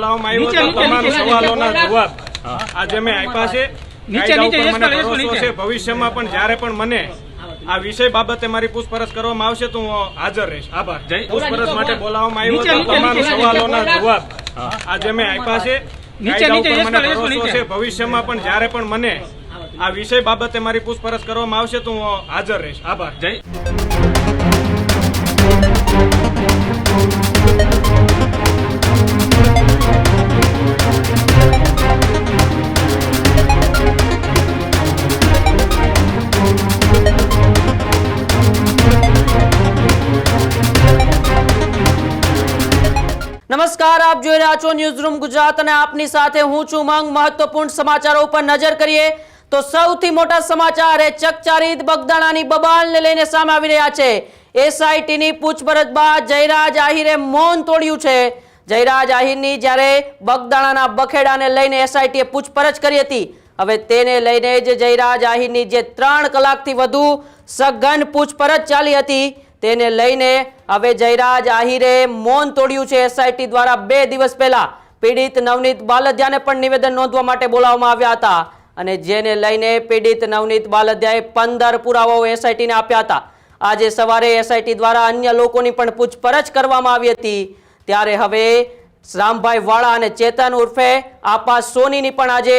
બોલાવવામાં આવ્યો હતો તમામ સવાલોના જવાબ આજે મેં આપ્યા છે. કાયદા ઉપર મને ભરોસો છે. ભવિષ્યમાં પણ જ્યારે પણ મને આ વિષય બાબતે મારી પૂછપરછ કરવામાં આવશે તો હું હાજર રહીશ. આભાર. પૂછપરછ માટે બોલાવવામાં આવ્યો હતો તમામ સવાલોના જવાબ આજે મેં આપ્યા છે. કાયદા ઉપર મને ભરોસો છે. ભવિષ્યમાં પણ જ્યારે પણ મને આ વિષય બાબતે મારી પૂછપરછ કરવામાં આવશે તો હું હાજર રહીશ. આભાર. નમસ્કાર, આપ જોઈ રહ્યા છો ન્યૂઝરૂમ ગુજરાત અને આપની સાથે હું છું માંગ. મહત્વપૂર્ણ સમાચારો ઉપર નજર કરીએ તો સૌથી મોટા સમાચાર એ ચકચારીત બગદાણાની બબાલને લઈને સામે આવી રહ્યા છે. એસઆઈટીની પૂછપરછ બાદ જયરાજ આહિરે મૌન તોડ્યું છે. જયરાજ આહિરની જ્યારે બગદાણાના બખેડાને લઈને એસઆઈટીએ પૂછપરછ કરી હતી, હવે તેને લઈને જ જયરાજ આહિરની જે 3 કલાકથી વધુ સઘન પૂછપરછ ચાલી હતી તેને લઈને હવે જયરાજ આહિરે મૌન તોડ્યું છે. એસઆઈટી દ્વારા 2 દિવસ પહેલા પીડિત નવનીત બાલદિયાને પણ નિવેદન નોંધવા માટે બોલાવવામાં આવ્યા હતા અને જેને લઈને પીડિત નવનીત બાલદિયાએ 15 પુરાવાઓ એસઆઈટીને આપ્યા હતા. આજે સવારે એસઆઈટી દ્વારા અન્ય લોકોની પણ પૂછપરછ કરવામાં આવી હતી. ત્યારે હવે રામભાઈ વાળા અને ચેતન ઉર્ફે આપા સોનીની પણ આજે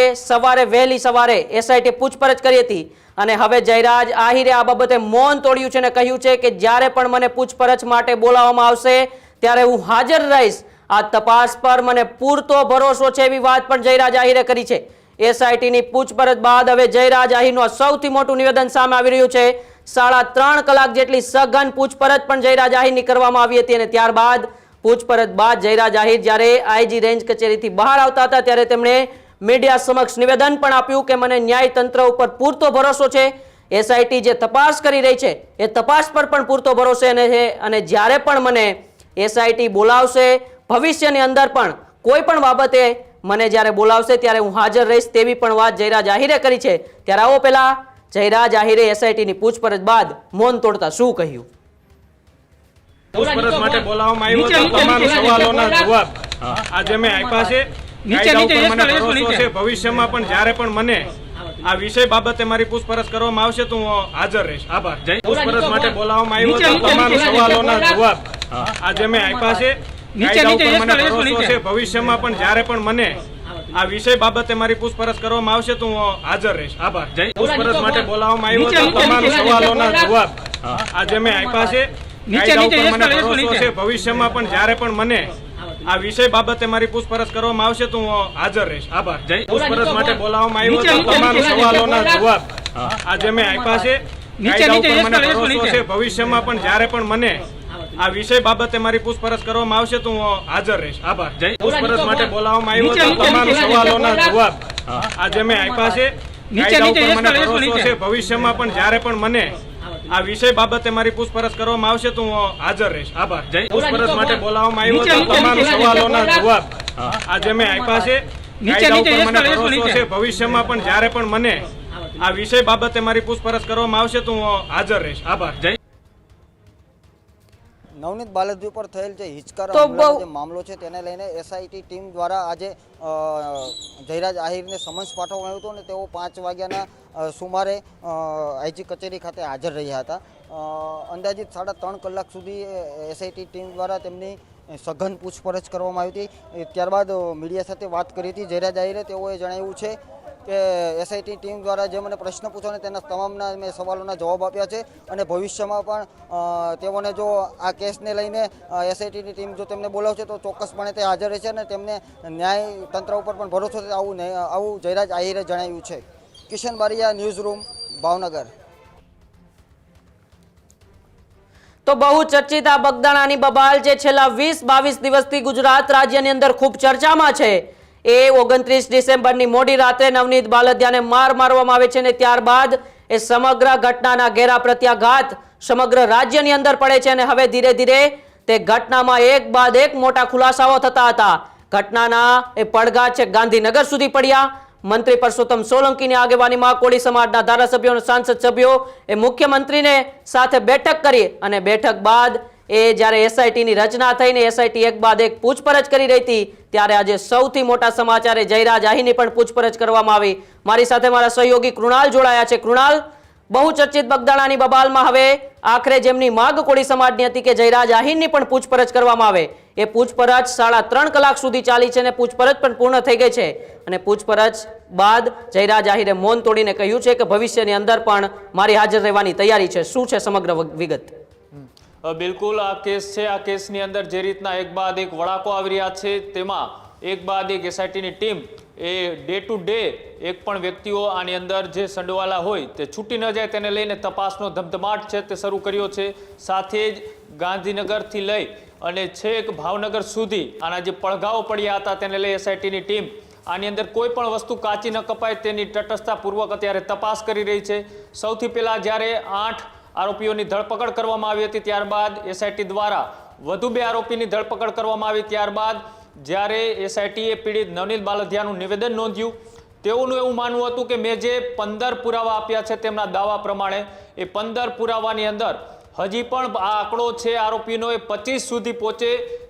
વહેલી સવારે એસઆઈટી પૂછપરછ કરી હતી અને હવે જયરાજ આહિરે આ બાબતે મૌન તોડ્યું છે અને કહ્યું છે કે જ્યારે પણ મને પૂછપરછ માટે બોલાવવામાં આવશે ત્યારે હું હાજર રહીશ. આ તપાસ પર મને પૂરતો ભરોસો છે એવી વાત પણ જયરાજ આહિરે કરી છે. એસઆઈટીની પૂછપરછ બાદ હવે જયરાજ આહિરનું સૌથી મોટું નિવેદન સામે આવી રહ્યું છે. 3.5 કલાક જેટલી સઘન પૂછપરછ પણ જયરાજ આહિરની કરવામાં આવી હતી અને ત્યારબાદ પૂછપરછ બાદ જયરાજ આહિર જ્યારે આઈજી રેન્જ કચેરીથી બહાર આવતા હતા ત્યારે તેમણે મીડિયા સમક્ષ નિવેદન પણ આપ્યું કે મને ન્યાયતંત્ર ઉપર પૂરતો ભરોસો છે. એસઆઈટી જે તપાસ કરી રહી છે એ તપાસ પર પણ પૂરતો ભરોસો છે અને જ્યારે પણ મને એસઆઈટી બોલાવશે ભવિષ્યની અંદર પણ કોઈ પણ બાબતે મને જ્યારે બોલાવશે ત્યારે હું હાજર રહીશ તેવી પણ વાત જયરાજ આહિરે કરી છે. ત્યારે આવો પહેલા જયરાજ આહિરે એસઆઈટીની પૂછપરછ બાદ મૌન તોડતા શું કહ્યું. પૂછપરછ માટે બોલાવવામાં આવ્યો હતો તમામ સવાલોના જવાબ આજે મેં આપ્યા છે. કાયદા ઉપર મને ભરોસો છે. ભવિષ્યમાં પણ જ્યારે પણ મને આ વિષય બાબતે મારી પૂછપરછ કરવામાં આવશે તો હું હાજર રહીશ. આભાર. પૂછપરછ માટે બોલાવવામાં આવ્યો હતો તમામ સવાલોના જવાબ આજે મેં આપ્યા છે. કાયદા ઉપર મને ભરોસો છે. ભવિષ્યમાં પણ જ્યારે પણ મને આ વિષય બાબતે મારી પૂછપરછ કરવામાં આવશે તો હું હાજર રહીશ. આભાર. પૂછપરછ માટે બોલાવવામાં આવ્યો હતો તમામ સવાલોના જવાબ આજે મેં આપ્યા છે. કાયદા ઉપર મને ભરોસો છે. ભવિષ્યમાં પણ જ્યારે પણ મને આ વિષય બાબતે મારી પૂછપરછ કરવામાં આવશે તો હું હાજર રહીશ. આભાર. પૂછપરછ માટે બોલાવવામાં આવ્યો હતો તમામ સવાલોના જવાબ આજે મેં આપ્યા છે. કાયદા ઉપર મને ભરોસો છે. ભવિષ્યમાં પણ જ્યારે પણ મને આ વિષય બાબતે મારી પૂછપરછ કરવામાં આવશે તો હું હાજર રહીશ. આભાર. પૂછપરછ માટે બોલાવવામાં આવ્યો હતો તમામ સવાલોના જવાબ આજે મેં આપ્યા છે. કાયદા ઉપર મને ભરોસો છે. ભવિષ્યમાં પણ જ્યારે પણ મને આ વિષય બાબતે મારી પૂછપરછ કરવામાં આવશે તો હું હાજર રહીશ. આભાર. પૂછપરછ માટે બોલાવવામાં આવ્યો હતો તમામ સવાલોના જવાબ આજે મેં આપ્યા છે. કાયદા ઉપર મને ભરોસો છે. ભવિષ્યમાં પણ જ્યારે પણ મને આ વિષય બાબતે મારી પૂછપરછ કરવામાં આવશે તો હું હાજર રહીશ. આભાર. નવનીત બાલદી ઉપર થયેલ જે હિચકારા જે મામલો છે તેને લઈને એસઆઈટી ટીમ દ્વારા આજે જયરાજ આહિરને સમન્સ પાઠવવામાં આવ્યું હતું અને તેઓ 5 વાગ્યાના સુમારે આઈજી કચેરી ખાતે હાજર રહ્યા હતા. અંદાજિત 3.5 કલાક સુધી એસઆઈટી ટીમ દ્વારા તેમની સઘન પૂછપરછ કરવામાં આવી હતી. ત્યારબાદ મીડિયા સાથે વાત કરી હતી જયરાજ આહિરે. તેઓએ જણાવ્યું છે કે એસઆઈટી ટીમ દ્વારા જે મને પ્રશ્ન પૂછ્યો તેના તમામના મેં સવાલોના જવાબ આપ્યા છે અને ભવિષ્યમાં પણ તેઓને જો આ કેસને લઈને એસઆઈટીની ટીમ જો તેમને બોલાવશે તો ચોક્કસપણે તે હાજર રહેશે અને તેમને ન્યાય તંત્ર ઉપર પણ ભરોસો છે આવું જયરાજ આહિરે જણાવ્યું છે. કિશન બારિયા, ન્યૂઝરૂમ, ભાવનગર. તો બહુ ચર્ચિત આ બગદાણાની બબાલ જે છેલ્લા 20-22 દિવસથી ગુજરાત રાજ્યની અંદર ખૂબ ચર્ચામાં છે એ 29 ડિસેમ્બરની મોડી રાત્રે નવનીત બાલદિયાને મારવામાં આવે છે અને ત્યારબાદ એ સમગ્ર ઘટનાના ઘેરા પ્રત્યાઘાત સમગ્ર રાજ્યની અંદર પડે છે અને હવે ધીરે ધીરે તે ઘટનામાં એક બાદ એક મોટા ખુલાસાઓ થતા હતા. ઘટનાના એ પડઘા છે ગાંધીનગર સુધી પડ્યા. મંત્રી પરસોત્તમ સોલંકીની આગેવાનીમાં કોળી સમાજના ધારાસભ્યો અને સાંસદ સભ્યો એ મુખ્યમંત્રીને સાથે બેઠક કરી અને બેઠક બાદ એ જ્યારે એસઆઈટીની રચના થઈને એસઆઈટી એક બાદ એક પૂછપરછ કરી રહી હતી ત્યારે આજે સૌથી મોટા સમાચારે જયરાજ આહીરની પણ પૂછપરછ કરવામાં આવી. મારી સાથે મારા સહયોગી કૃણાલ જોડાયા છે. કૃણાલ, બહુ ચર્ચિત બગદાણાની બબાલમાં હવે આખરે જેમની માંગ કોળી સમાજની હતી કે જયરાજ આહીરની પણ પૂછપરછ કરવામાં આવે, એ પૂછપરછ 3.5 કલાક સુધી ચાલી છે અને પૂછપરછ પણ પૂર્ણ થઈ ગઈ છે. અને પૂછપરછ બાદ જયરાજ આહીરે મૌન તોડીને કહ્યું છે કે ભવિષ્યની અંદર પણ મારી હાજર રહેવાની તૈયારી છે. શું છે સમગ્ર વિગત? બિલકુલ આ કેસ છે. આ કેસની અંદર જે રીતના એક બાદ એક વળાકો આવી રહ્યા છે તેમાં એક બાદ એક એસઆઈટીની ટીમ એ ડે ટુ ડે એક પણ વ્યક્તિઓ આની અંદર જે સંડોવાયેલા હોય તે છૂટી ન જાય તેને લઈને તપાસનો ધમધમાટ છે તે શરૂ કર્યો છે. સાથે જ ગાંધીનગરથી લઈ અને છેક ભાવનગર સુધી આના જે પડઘાઓ પડ્યા હતા તેને લઈ એસઆઈટીની ટીમ આની અંદર કોઈ પણ વસ્તુ કાચી ન કપાય તેની તટસ્થતાપૂર્વક અત્યારે તપાસ કરી રહી છે. સૌથી પહેલાં જ્યારે 8 આરોપીઓની ધરપકડ કરવામાં આવી હતી, ત્યારબાદ એસઆઈટી દ્વારા વધુ 2 આરોપીની ધરપકડ કરવામાં આવી. ત્યારબાદ જ્યારે એસઆઈટીએ પીડિત નવનીત બાલધિયાનું નિવેદન નોંધ્યું, તેઓનું એવું માનવું હતું કે મેં જે 15 પુરાવા આપ્યા છે તેમના દાવા પ્રમાણે એ 15 પુરાવાની અંદર હજી પણ આ આંકડો છે આરોપીનો એ 25 સુધી પહોંચે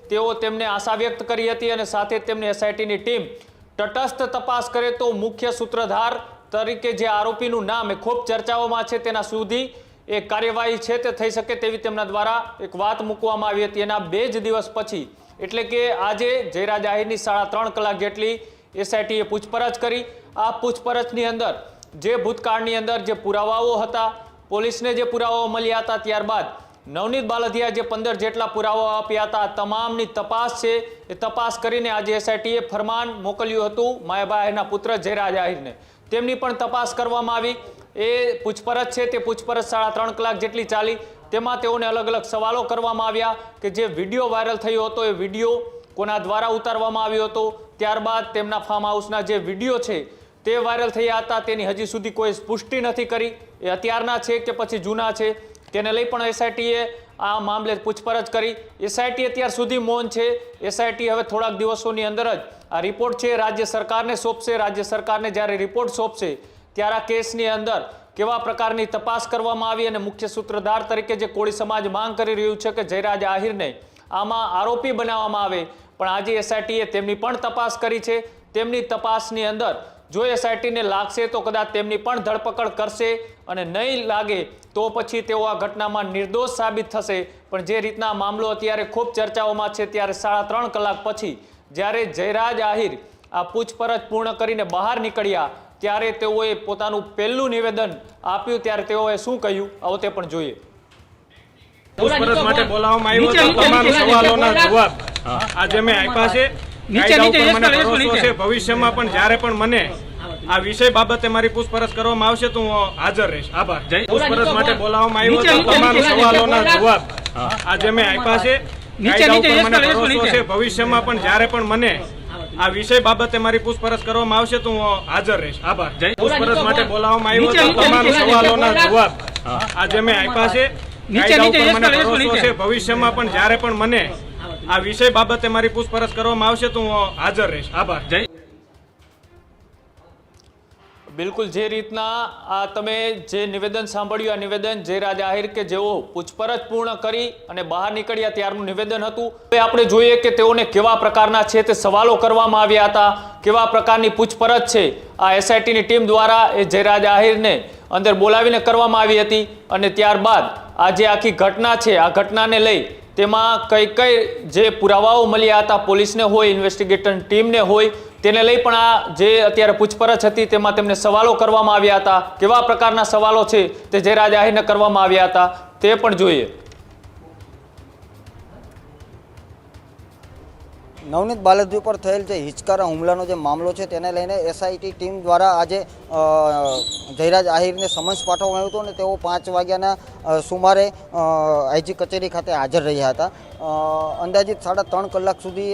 તેઓ તેમને આશા વ્યક્ત કરી હતી. અને સાથે તેમની એસઆઈટીની ટીમ તટસ્થ તપાસ કરે તો મુખ્ય સૂત્રધાર તરીકે જે આરોપીનું નામ એ ખૂબ ચર્ચાઓમાં છે તેના સુધી એ કાર્યવાહી છે તે થઈ શકે તેવી તેમના દ્વારા એક વાત મૂકવામાં આવી હતી. એના 2 જ દિવસ પછી એટલે કે આજે જયરાજ આહીરની 3.5 કલાક જેટલી એસઆઈટીએ પૂછપરછ કરી. આ પૂછપરછની અંદર જે ભૂતકાળની અંદર જે પુરાવાઓ હતા, પોલીસને જે પુરાવાઓ મળ્યા હતા, ત્યારબાદ નવનીત બાલધિયા જે 15 જેટલા પુરાવાઓ આપ્યા હતા, તમામની તપાસ છે એ તપાસ કરીને આજે એસઆઈટીએ ફરમાન મોકલ્યું હતું માયાભાઈ આહીરના પુત્ર જયરાજ આહીરને. તેમની પણ તપાસ કરવામાં આવી. એ પૂછપરછ છે તે પૂછપરછ 3.5 કલાક જેટલી ચાલી. તેમાં તેઓને અલગ અલગ સવાલો કરવામાં આવ્યા કે જે વિડીયો વાયરલ થયો હતો એ વિડીયો કોના દ્વારા ઉતારવામાં આવ્યો હતો, ત્યારબાદ તેમના ફાર્મ હાઉસના જે વિડીયો છે તે વાયરલ થયા હતા તેની હજી સુધી કોઈ પુષ્ટિ નથી કરી, એ અત્યારના છે કે પછી જૂના છે તેને લઈ પણ એસઆઈટીએ આ મામલે પૂછપરછ કરી. એસઆઈટી અત્યાર સુધી મૌન છે. એસઆઈટી હવે થોડાક દિવસોની અંદર જ આ રિપોર્ટ છે રાજ્ય સરકારને સોંપશે. રાજ્ય સરકારને જ્યારે રિપોર્ટ સોંપશે ત્યારે આ કેસની અંદર કેવા પ્રકારની તપાસ કરવામાં આવી અને મુખ્ય સૂત્રધાર તરીકે જે કોળી સમાજ માંગ કરી રહ્યું છે કે જયરાજ આહીરને આમાં આરોપી બનાવવામાં આવે, પણ આજે એસઆઈટીએ તેમની પણ તપાસ કરી છે. તેમની તપાસની અંદર જો એસઆઈટીને લાગશે તો કદાચ તેમની પણ ધરપકડ કરશે અને નહીં લાગે તો પછી તેઓ આ ઘટનામાં નિર્દોષ સાબિત થશે. પણ જે રીતના મામલો અત્યારે ખૂબ ચર્ચાઓમાં છે ત્યારે 3.5 કલાક પછી જ્યારે જયરાજ આહીર આ પૂછપરછ પૂર્ણ કરીને બહાર નીકળ્યા ત્યારે તેઓએ પોતાનું પહેલું નિવેદન આપ્યું. ત્યારે તેઓએ શું કહ્યું આવો તે પણ જોઈએ. પૂછપરછ માટે બોલાવવામાં આવ્યો હતો. તમામ સવાલોના જવાબ આજે મેં આપ્યા છે. કાયદા ઉપર મને ભરોસો છે. ભવિષ્યમાં પણ જ્યારે પણ મને આ વિષય બાબતે મારી પૂછપરછ કરવામાં આવશે તો હું હાજર રહીશ. આભાર. પૂછપરછ માટે બોલાવવામાં આવ્યો હતો. તમામ સવાલોના જવાબ આજે મેં આપ્યા છે. કાયદા ઉપર મને ભરોસો છે. ભવિષ્યમાં પણ જ્યારે પણ મને આ વિષય બાબતે મારી પૂછપરછ કરવામાં આવશે તો હું હાજર રહીશ. આભાર. પૂછપરછ માટે બોલાવવામાં આવ્યો હતો. તમામ સવાલોના જવાબ આજે મેં આપ્યા છે. કાયદા ઉપર મને ભરોસો છે. ભવિષ્યમાં પણ જ્યારે પણ મને આ વિષય બાબતે મારી પૂછપરછ કરવામાં આવશે તો હું હાજર રહીશ. આભાર. બિલકુલ જે રીતના આ તમે જે નિવેદન સાંભળ્યું, આ નિવેદન જયરાજ આહીર કે જેઓ પૂછપરછ પૂર્ણ કરી અને બહાર નીકળ્યા ત્યારનું નિવેદન હતું. હવે આપણે જોઈએ કે તેઓને કેવા પ્રકારના છે તે સવાલો કરવામાં આવ્યા હતા, કેવા પ્રકારની પૂછપરછ છે આ એસઆઈટીની ટીમ દ્વારા એ જયરાજ આહીરને અંદર બોલાવીને કરવામાં આવી હતી. અને ત્યારબાદ આ જે આખી ઘટના છે આ ઘટનાને લઈ તેમાં કઈ જે પુરાવાઓ મળ્યા હતા પોલીસને હોય, ઇન્વેસ્ટિગેટર ટીમને હોય, તેને લઈ પણ આ જે અત્યારે પૂછપરછ હતી તેમાં તેમને સવાલો કરવામાં આવ્યા હતા. કેવા પ્રકારના સવાલો છે તે જયરાજ આહીરને કરવામાં આવ્યા હતા તે પણ જોઈએ. નવનીત બાલધી ઉપર થયેલ જે હિચકારા હુમલાનો જે મામલો છે તેને લઈને એસઆઈટી ટીમ દ્વારા આજે જયરાજ આહીરને સમન્સ પાઠવવામાં આવ્યું હતું અને તેઓ 5 વાગ્યાના સુમારે આઈજી કચેરી ખાતે હાજર રહ્યા હતા. અંદાજિત 3.5 કલાક સુધી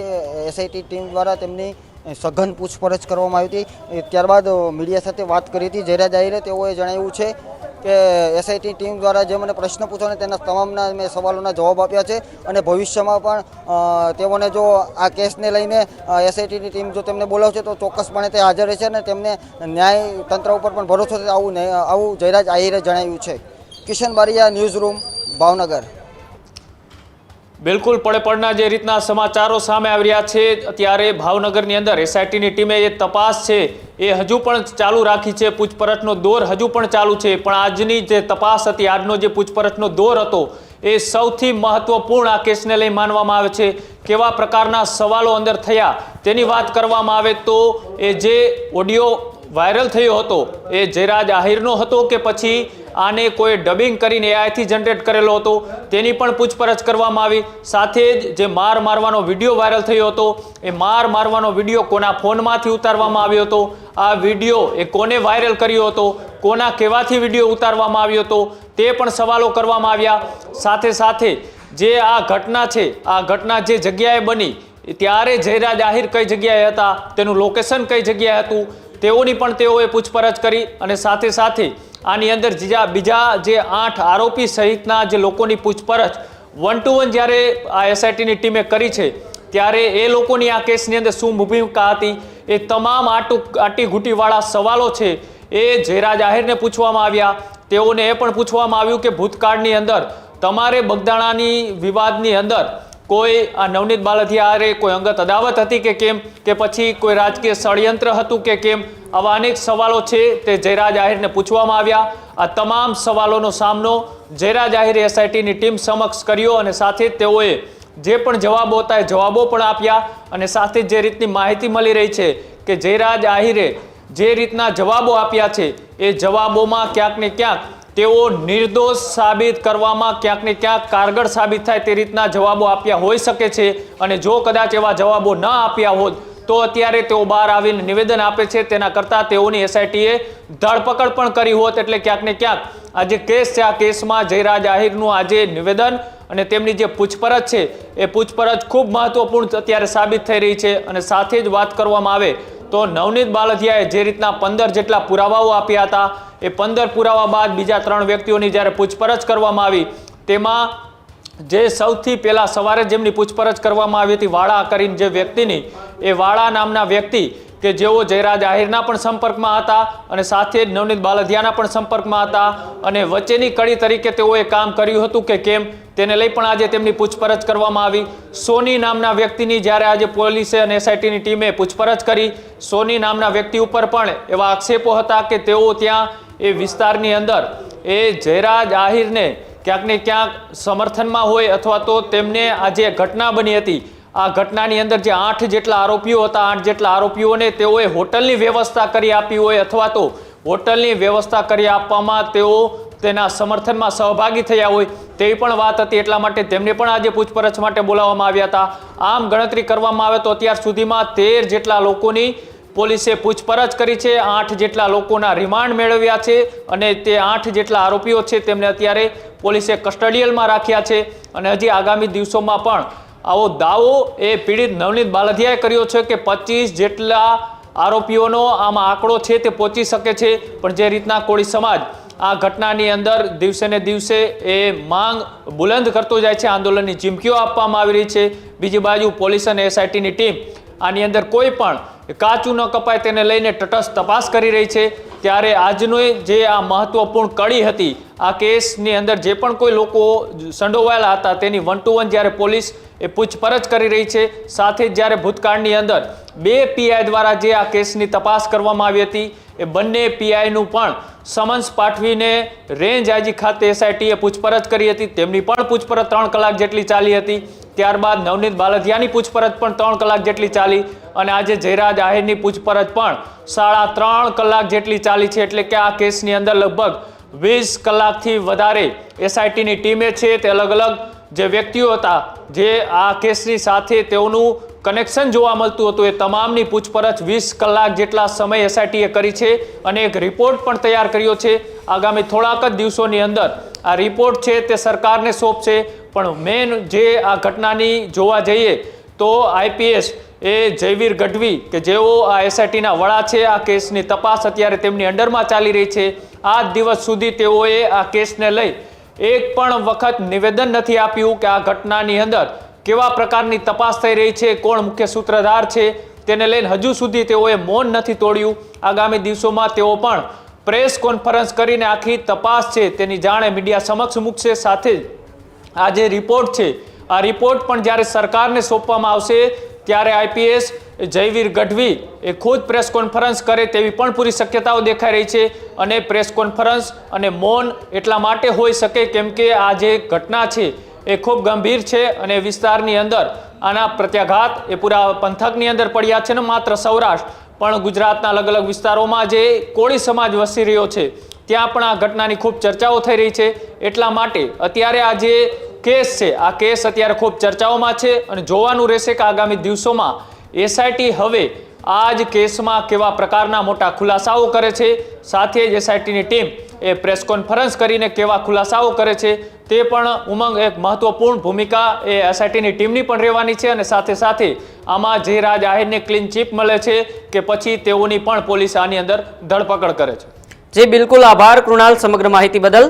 એસઆઈટી ટીમ દ્વારા તેમની સઘન પૂછપરછ કરવામાં આવી હતી. ત્યારબાદ મીડિયા સાથે વાત કરી હતી જયરાજ આહીરે. તેઓએ જણાવ્યું છે કે એસઆઈટી ટીમ દ્વારા જે મને પ્રશ્ન પૂછ્યો તેના તમામના મેં સવાલોના જવાબ આપ્યા છે અને ભવિષ્યમાં પણ તેઓને જો આ કેસને લઈને એસઆઈટીની ટીમ જો તેમને બોલાવશે તો ચોક્કસપણે તે હાજર રહેશે અને તેમને ન્યાય તંત્ર ઉપર પણ ભરોસો છે આવું જયરાજ આહીરે જણાવ્યું છે. Kishan Bariya, news room, Bhavnagar. બિલકુલ પડે જે રીતના સમાચારો સામે આવી રહ્યા છે ત્યારે ભાવનગરની અંદર એસઆઈટીની ટીમે એ તપાસ છે એ હજુ પણ ચાલુ રાખી છે, પૂછપરછનો દોર હજુ પણ ચાલુ છે, પણ આજની જે તપાસ હતી, આજનો જે પૂછપરછનો દોર હતો એ સૌથી મહત્વપૂર્ણ આ કેસને લઈ માનવામાં આવે છે. કેવા પ્રકારના સવાલો અંદર થયા તેની વાત કરવામાં આવે તો એ જે ઓડિયો વાયરલ થયો હતો એ જયરાજ આહિરનો હતો કે પછી આને કોઈ ડબિંગ કરીને એઆઈથી જનરેટ કરેલો હતો તેની પણ પૂછપરછ કરવામાં આવી. સાથે જ જે માર મારવાનો વિડીયો વાયરલ થયો હતો એ માર મારવાનો વિડીયો કોના ફોનમાંથી ઉતારવામાં આવ્યો હતો, આ વિડીયો એ કોને વાયરલ કર્યો હતો, કોના કહેવાથી વિડીયો ઉતારવામાં આવ્યો હતો તે પણ સવાલો કરવામાં આવ્યા. સાથે સાથે જે આ ઘટના છે, આ ઘટના જે જગ્યાએ બની ત્યારે જયરાજ આહિર કઈ જગ્યાએ હતા, તેનું લોકેશન કઈ જગ્યાએ હતું તેઓની પણ તેઓએ પૂછપરછ કરી. અને સાથે સાથે આની અંદર બીજા જે 8 આરોપી સહિતના જે લોકોની પૂછપરછ 1 to 1 જ્યારે આ એસઆઈટીની ટીમે કરી છે ત્યારે એ લોકોની આ કેસની અંદર શું ભૂમિકા હતી એ તમામ આટીઘૂટીવાળા સવાલો છે એ જયરાજ આહિરને પૂછવામાં આવ્યા. તેઓને એ પણ પૂછવામાં આવ્યું કે ભૂતકાળની અંદર તમારે બગદાણાની વિવાદની અંદર કોઈ આ નવનીત બાલધિયારે કોઈ અંગત અદાવત હતી કે કેમ, કે પછી કોઈ રાજકીય ષડયંત્ર હતું કે કેમ, આવા અનેક સવાલો છે તે જયરાજ આહિરને પૂછવામાં આવ્યા. આ તમામ સવાલોનો સામનો જયરાજ આહિરે એસઆઈટીની ટીમ સમક્ષ કર્યો અને સાથે તેઓએ જે પણ જવાબો હતા એ જવાબો પણ આપ્યા. અને સાથે જે રીતની માહિતી મળી રહી છે કે જયરાજ આહિરે જે રીતના જવાબો આપ્યા છે એ જવાબોમાં ક્યાંક ને ક્યાંક તેઓ નિર્દોષ સાબિત કરવામાં ક્યાંક ને ક્યાંક કારગર સાબિત થાય તે રીતના જવાબો આપ્યા હોઈ શકે છે. અને જો કદાચ એવા જવાબો ન આપ્યા હોત તો અત્યારે તેઓ બહાર આવીને નિવેદન આપે છે, તેના કરતાં તેઓની એસઆઈટીએ ધરપકડ પણ કરી હોત. એટલે ક્યાંક ને ક્યાંક આ જે કેસ છે આ કેસમાં જયરાજ આહિરનું આજે નિવેદન અને તેમની જે પૂછપરછ છે એ પૂછપરછ ખૂબ મહત્વપૂર્ણ અત્યારે સાબિત થઈ રહી છે. અને સાથે જ વાત કરવામાં આવે તો નવનીત બાલધિયાએ જે રીતના 15 જેટલા પુરાવાઓ આપ્યા હતા એ 15 પુરાવા બાદ બીજા 3 વ્યક્તિઓની જ્યારે પૂછપરછ કરવામાં આવી તેમાં જે સૌથી પહેલા સવારે જેમની પૂછપરછ કરવામાં આવી હતી વાળા કરીને જે વ્યક્તિની, એ વાળા નામના વ્યક્તિ કે જેઓ જયરાજ આહિરના પણ સંપર્કમાં હતા અને સાથે જ નવનીત બાલધિયાના પણ સંપર્કમાં હતા અને વચ્ચેની કડી તરીકે તેઓએ કામ કર્યું હતું કે કેમ તેને લઈ પણ આજે તેમની પૂછપરછ કરવામાં આવી. સોની નામના વ્યક્તિની જ્યારે આજે પોલીસે અને એસઆઈટીની ટીમે પૂછપરછ કરી, સોની નામના વ્યક્તિ ઉપર પણ એવા આક્ષેપો હતા કે તેઓ ત્યાં એ વિસ્તારની અંદર એ જયરાજ આહિરને ક્યાંક ને ક્યાંક સમર્થનમાં હોય અથવા તો તેમને આ જે ઘટના બની હતી આ ઘટનાની અંદર જે 8 જેટલા આરોપીઓ હતા, 8 જેટલા આરોપીઓને તેઓએ હોટલની વ્યવસ્થા કરી આપી હોય અથવા તો હોટલની વ્યવસ્થા કરી આપવામાં તેઓ તેના સમર્થનમાં સહભાગી થયા હોય તેવી પણ વાત હતી. એટલા માટે તેમને પણ આજે પૂછપરછ માટે બોલાવવામાં આવ્યા હતા. આમ ગણતરી કરવામાં આવે તો અત્યાર સુધીમાં 13 જેટલા લોકોની પોલીસે પૂછપરછ કરી છે, 8 જેટલા લોકોના રિમાન્ડ મેળવ્યા છે અને તે 8 જેટલા આરોપીઓ છે તેમને અત્યારે પોલીસે કસ્ટડિયલમાં રાખ્યા છે. અને હજી આગામી દિવસોમાં પણ આવો દાવો એ પીડિત નવનીત બાલધિયાએ કર્યો છે કે 25 જેટલા આરોપીઓનો આમાં આંકડો છે તે પહોંચી શકે છે. પણ જે રીતના કોળી સમાજ આ ઘટનાની અંદર દિવસે ને દિવસે એ માંગ બુલંદ કરતો જાય છે, આંદોલનની ચીમકીઓ આપવામાં આવી રહી છે. બીજી બાજુ પોલીસ અને એસઆઈટીની ટીમ આની અંદર કોઈ પણ કાચું ન કપાય તેને લઈને તટસ્થ તપાસ કરી રહી છે. ત્યારે આજની જે આ મહત્વપૂર્ણ કડી હતી આ કેસની અંદર જે પણ કોઈ લોકો સંડોવાયેલા હતા તેની 1 to 1 જ્યારે પોલીસ એ પૂછપરછ કરી રહી છે. સાથે જ જ્યારે ભૂતકાળની અંદર 2 પીઆઈ દ્વારા જે આ કેસની તપાસ કરવામાં આવી હતી એ બંને પીઆઈનું પણ સમન્સ પાઠવીને રેન્જ આઈજી ખાતે એસઆઈટીએ પૂછપરછ કરી હતી. તેમની પણ પૂછપરછ 3 કલાક જેટલી ચાલી હતી. ત્યારબાદ નવનીત બાલધિયાની પૂછપરછ પણ 3 કલાક જેટલી ચાલી અને આજે જયરાજ આહિરની પૂછપરછ પણ 3.5 કલાક જેટલી ચાલી છે. એટલે કે આ કેસની અંદર લગભગ 20 કલાકથી વધારે એસઆઈટીની ટીમે છે તે અલગ અલગ જે વ્યક્તિઓ હતા જે આ કેસની સાથે તેઓનું કનેક્શન જોવા મળતું હતું એ તમામની પૂછપરછ 20 કલાક જેટલા સમય એસઆઈટીએ કરી છે અને એક રિપોર્ટ પણ તૈયાર કર્યો છે. આગામી થોડાક જ દિવસોની અંદર આ રિપોર્ટ છે તે સરકારને સોંપશે. પણ મેન જે આ ઘટનાની જોવા જઈએ તો આઈપીએસ એ જયવીર ગઢવી કે જેઓ આ એસઆઈટીના વડા છે, આ કેસની તપાસ અત્યારે તેમની અંડરમાં ચાલી રહી છે. આ દિવસ સુધી તેઓએ આ કેસને લઈ એક પણ વખત નિવેદન નથી આપ્યું કે આ ઘટનાની અંદર કેવા પ્રકારની તપાસ થઈ રહી છે, કોણ મુખ્ય સૂત્રધાર છે તેને લઈને હજુ સુધી તેઓએ મૌન નથી તોડ્યું. આગામી દિવસોમાં તેઓ પણ પ્રેસ કોન્ફરન્સ કરીને આખી તપાસ છે તેની જાણે મીડિયા સમક્ષ મૂકશે. સાથે જ આ જે રિપોર્ટ છે આ રિપોર્ટ પણ જ્યારે સરકારને સોંપવામાં આવશે ત્યારે આઈપીએસ જયવીર ગઢવી એ ખુદ પ્રેસ કોન્ફરન્સ કરે તેવી પણ પૂરી શક્યતાઓ દેખાઈ રહી છે. અને પ્રેસ કોન્ફરન્સ અને મૌન એટલા માટે હોઈ શકે કેમ કે આ જે ઘટના છે એ ખૂબ ગંભીર છે અને વિસ્તારની અંદર આના પ્રત્યાઘાત એ પૂરા પંથકની અંદર પડ્યા છે ને માત્ર સૌરાષ્ટ્ર પણ ગુજરાતના અલગ અલગ વિસ્તારોમાં જે કોળી સમાજ વસી રહ્યો છે ત્યાં પણ આ ઘટનાની ખૂબ ચર્ચાઓ થઈ રહી છે. એટલા માટે અત્યારે આ જે કેસ છે આ કેસ અત્યારે ખૂબ ચર્ચાઓમાં છે અને જોવાનું રહેશે કે આગામી દિવસોમાં એસઆઈટી હવે આ જ કેસમાં કેવા પ્રકારના મોટા ખુલાસાઓ કરે છે, સાથે જ એસઆઈટીની ટીમ એ પ્રેસ કોન્ફરન્સ કરીને કેવા ખુલાસાઓ કરે છે તે પણ ઉમંગ એક મહત્વપૂર્ણ ભૂમિકા એ એસઆઈટીની ટીમની પણ રહેવાની છે. અને સાથે સાથે આમાં જયરાજ આહિરને ક્લીન ચીટ મળે છે કે પછી તેઓની પણ પોલીસ આની અંદર ધરપકડ કરે છે. જી બિલકુલ, આભાર કૃણાલ સમગ્ર માહિતી બદલ.